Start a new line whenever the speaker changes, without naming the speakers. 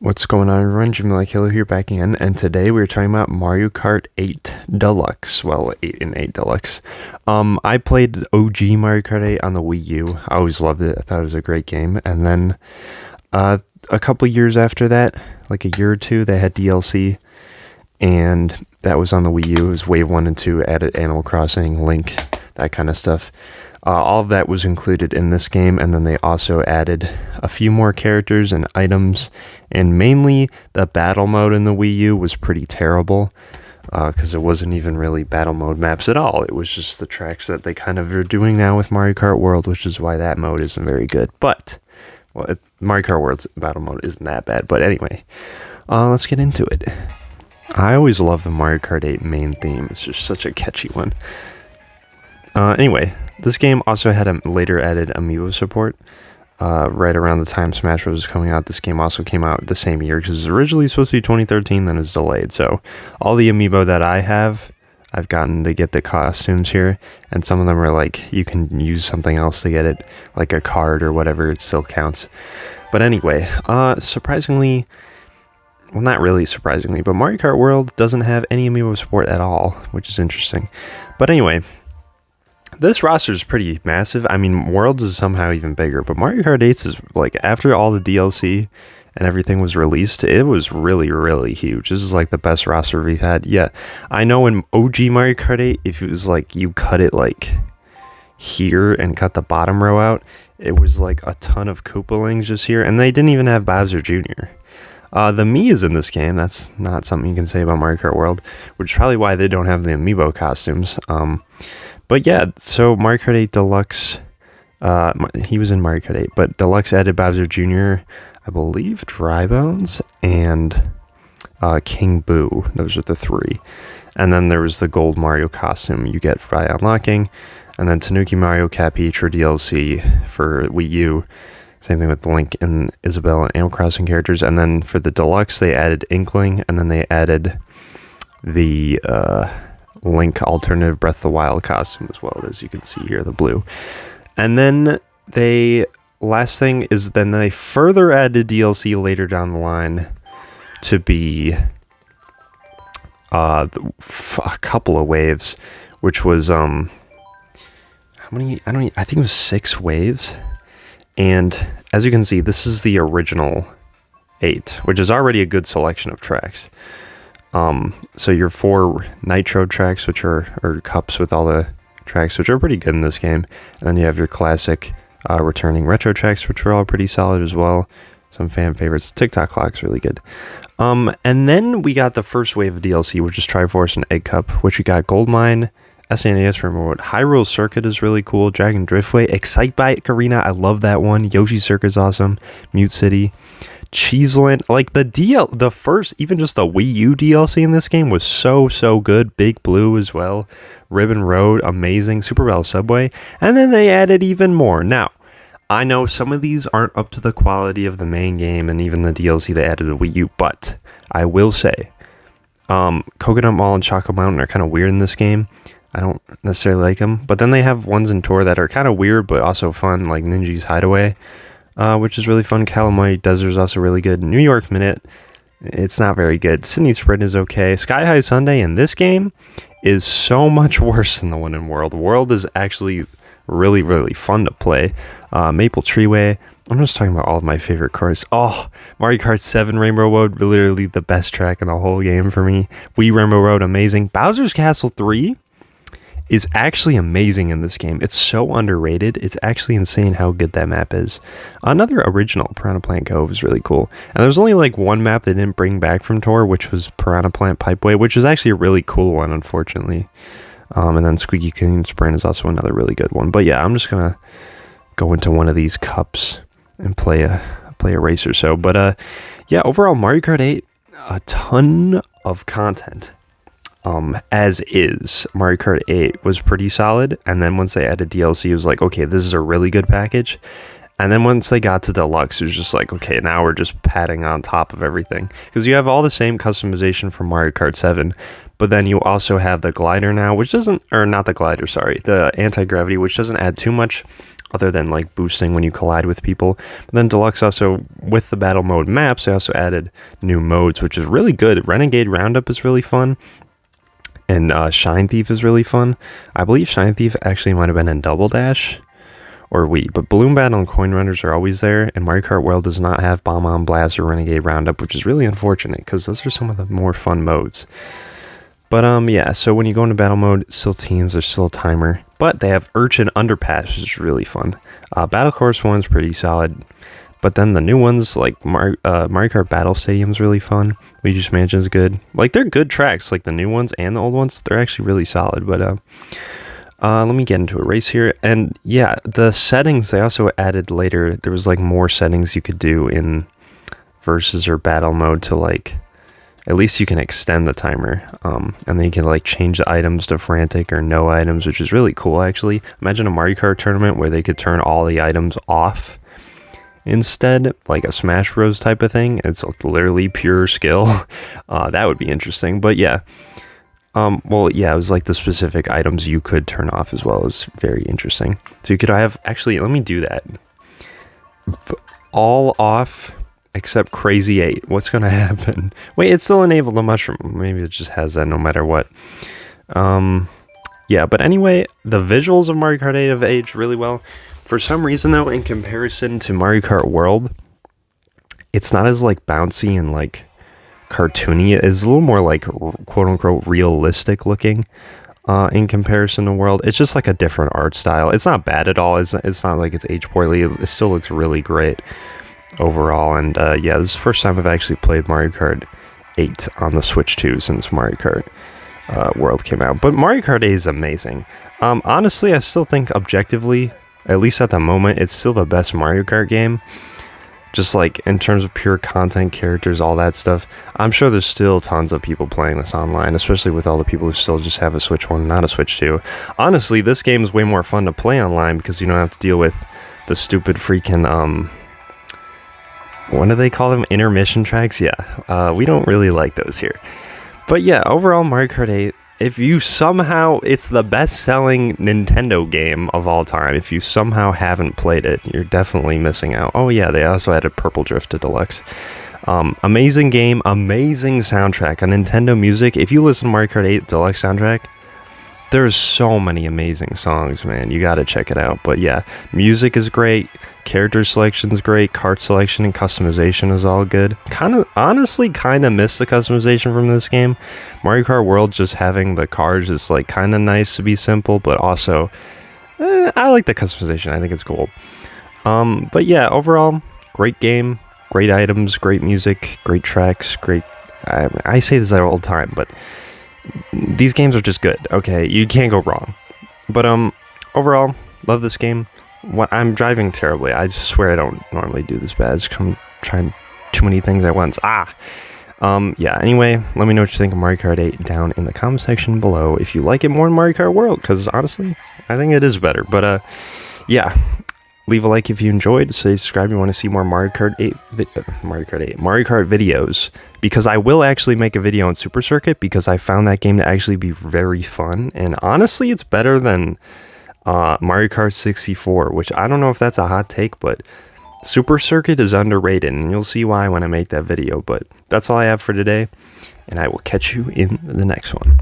What's going on, everyone? Jimmy Like Hilo here back again, and today we're talking about Mario Kart 8 Deluxe. Well, 8 and 8 Deluxe. I played OG Mario Kart 8 on the Wii U. I always loved it. I thought it was a great game. And then a couple years after that, like a year or two, they had DLC, and that was on the Wii U. It was Wave 1 and 2, added Animal Crossing, Link, that kind of stuff. All of that was included in this game, and then they also added a few more characters and items, and mainly the battle mode in the Wii U was pretty terrible, because it wasn't even really battle mode maps at all. It was just the tracks that they kind of are doing now with Mario Kart World, which is why that mode isn't very good. But, well, Mario Kart World's battle mode isn't that bad, but anyway, let's get into it. I always love the Mario Kart 8 main theme. It's just such a catchy one. Anyway, this game also had a later added amiibo support. Right around the time Smash Bros. Was coming out, this game also came out the same year, because it was originally supposed to be 2013, then it was delayed. So all the amiibo that I have, I've gotten to get the costumes here, and some of them are like, you can use something else to get it, like a card or whatever, it still counts. But anyway, surprisingly, well, not really surprisingly, but Mario Kart World doesn't have any amiibo support at all, which is interesting. But anyway, this roster is pretty massive. I mean, Worlds is somehow even bigger, but Mario Kart 8 is, like, after all the DLC and everything was released, it was really, really huge. This is, like, the best roster we've had yet. I know in OG Mario Kart 8, if it was, like, you cut it, like, here and cut the bottom row out, it was, like, a ton of Koopalings just here, and they didn't even have Bowser Jr. The Mii is in this game. That's not something you can say about Mario Kart World, which is probably why they don't have the amiibo costumes. But yeah, so Mario Kart 8 Deluxe, he was in Mario Kart 8, but Deluxe added Bowser Jr., I believe, Dry Bones, and King Boo. Those are the three. And then there was the gold Mario costume you get by unlocking, and then Tanuki Mario Cat Peach or DLC for Wii U. Same thing with Link and Isabelle and Animal Crossing characters. And then for the Deluxe, they added Inkling, and then they added the Link alternative Breath of the Wild costume as well, as you can see here, the blue. And then last thing is then they further added DLC later down the line to be a couple of waves, which was how many? I think it was 6 waves. And as you can see, this is the original 8, which is already a good selection of tracks. So your 4 Nitro tracks, which are cups with all the tracks, which are pretty good in this game. And then you have your classic returning retro tracks, which are all pretty solid as well. Some fan favorites. TikTok Clock's really good. And then we got the first wave of DLC, which is Triforce and Egg Cup, which we got Goldmine, SNES Remote, Hyrule Circuit is really cool, Dragon Driftway, Excitebike Arena, I love that one, Yoshi Circuit is awesome, Mute City, Cheeseland, like the first, even just the Wii U DLC in this game was so good. Big Blue as well, Ribbon Road, amazing, Super Battle Subway, and then they added even more. Now, I know some of these aren't up to the quality of the main game and even the DLC they added to Wii U, but I will say, Coconut Mall and Choco Mountain are kind of weird in this game. I don't necessarily like them, but then they have ones in Tour that are kind of weird but also fun, like Ninja's Hideaway, which is really fun. Calamite Desert is also really good. New York Minute, it's not very good. Sydney Sprint is okay. Sky High Sunday in this game is so much worse than the one in World. World is actually really, really fun to play. Maple Treeway, I'm just talking about all of my favorite cars. Oh, Mario Kart 7 Rainbow Road, literally the best track in the whole game for me. Wii Rainbow Road, amazing. Bowser's Castle 3 is actually amazing in this game. It's so underrated. It's actually insane how good that map is. Another original, Piranha Plant Cove, is really cool. And there's only like one map they didn't bring back from Tour, which was Piranha Plant Pipeway, which is actually a really cool one, unfortunately. And then Squeaky Canyon Sprint is also another really good one. But yeah, I'm just gonna go into one of these cups and play a race or so. But yeah, overall Mario Kart 8, a ton of content. As is, Mario Kart 8 was pretty solid, and then once they added DLC, it was like, okay, this is a really good package. And then once they got to Deluxe, it was just like, okay, now we're just padding on top of everything. Because you have all the same customization from Mario Kart 7, but then you also have the glider now, which doesn't, or not the glider, sorry, the anti-gravity, which doesn't add too much. other than like boosting when you collide with people. But then Deluxe also, with the battle mode maps, they also added new modes, which is really good. Renegade Roundup is really fun, and Shine Thief is really fun. I believe Shine Thief actually might have been in Double Dash or Wii, but Balloon Battle and Coin Runners are always there, and Mario Kart World does not have Bomb on Blast or Renegade Roundup, which is really unfortunate because those are some of the more fun modes. But yeah, so when you go into battle mode, it's still teams, there's still a timer, but they have Urchin Underpass, which is really fun. Battle Course 1's pretty solid, but then the new ones, like Mario Kart Battle Stadium's really fun. Luigi's Mansion's good. Like, they're good tracks, like the new ones and the old ones, they're actually really solid. But let me get into a race here. And yeah, the settings, they also added later, there was like more settings you could do in versus or battle mode to like, at least you can extend the timer, and then you can like change the items to frantic or no items, which is really cool actually. Imagine a Mario Kart tournament where they could turn all the items off instead, like a Smash Bros type of thing. It's literally pure skill. That would be interesting. But yeah, well, yeah, it was like the specific items you could turn off as well. It was very interesting. So you could have, actually, let me do that. All off except Crazy 8. What's going to happen? Wait, it's still enabled the mushroom. Maybe it just has that no matter what. Yeah, but anyway, the visuals of Mario Kart 8 have aged really well. For some reason, though, in comparison to Mario Kart World, it's not as like bouncy and like cartoony. It's a little more like quote-unquote realistic looking in comparison to World. It's just like a different art style. It's not bad at all. It's not like it's aged poorly. It still looks really great overall. And yeah, this is the first time I've actually played Mario Kart 8 on the Switch 2 since Mario Kart World came out. But Mario Kart 8 is amazing. Honestly, I still think objectively, at least at the moment, it's still the best Mario Kart game. Just like in terms of pure content, characters, all that stuff. I'm sure there's still tons of people playing this online, especially with all the people who still just have a Switch 1, not a Switch 2. Honestly, this game is way more fun to play online because you don't have to deal with the stupid freaking, what do they call them? Intermission tracks? Yeah, we don't really like those here. But yeah, overall, Mario Kart 8, if you somehow, it's the best-selling Nintendo game of all time. If you somehow haven't played it, you're definitely missing out. Oh yeah, they also added Purple Drift to Deluxe. Amazing game, amazing soundtrack. On Nintendo Music, if you listen to Mario Kart 8 Deluxe soundtrack, there's so many amazing songs, man. You gotta check it out. But yeah, music is great, character selection is great, kart selection and customization is all good. Honestly miss the customization from this game. Mario Kart World, just having the cars is like kind of nice to be simple, but also I like the customization. I think it's cool. But yeah, overall, great game, great items, great music, great tracks, great. I say this all the time, but these games are just good. Okay, you can't go wrong. But overall, love this game. I'm driving terribly. I swear I don't normally do this bad. I'm trying too many things at once. Yeah, anyway, let me know what you think of Mario Kart 8 down in the comment section below if you like it more than Mario Kart World, because honestly, I think it is better. But yeah, leave a like if you enjoyed. Say subscribe if you want to see more Mario Kart videos, because I will actually make a video on Super Circuit because I found that game to actually be very fun, and honestly, it's better than Mario Kart 64, which I don't know if that's a hot take, but Super Circuit is underrated, and you'll see why when I make that video. But that's all I have for today, and I will catch you in the next one.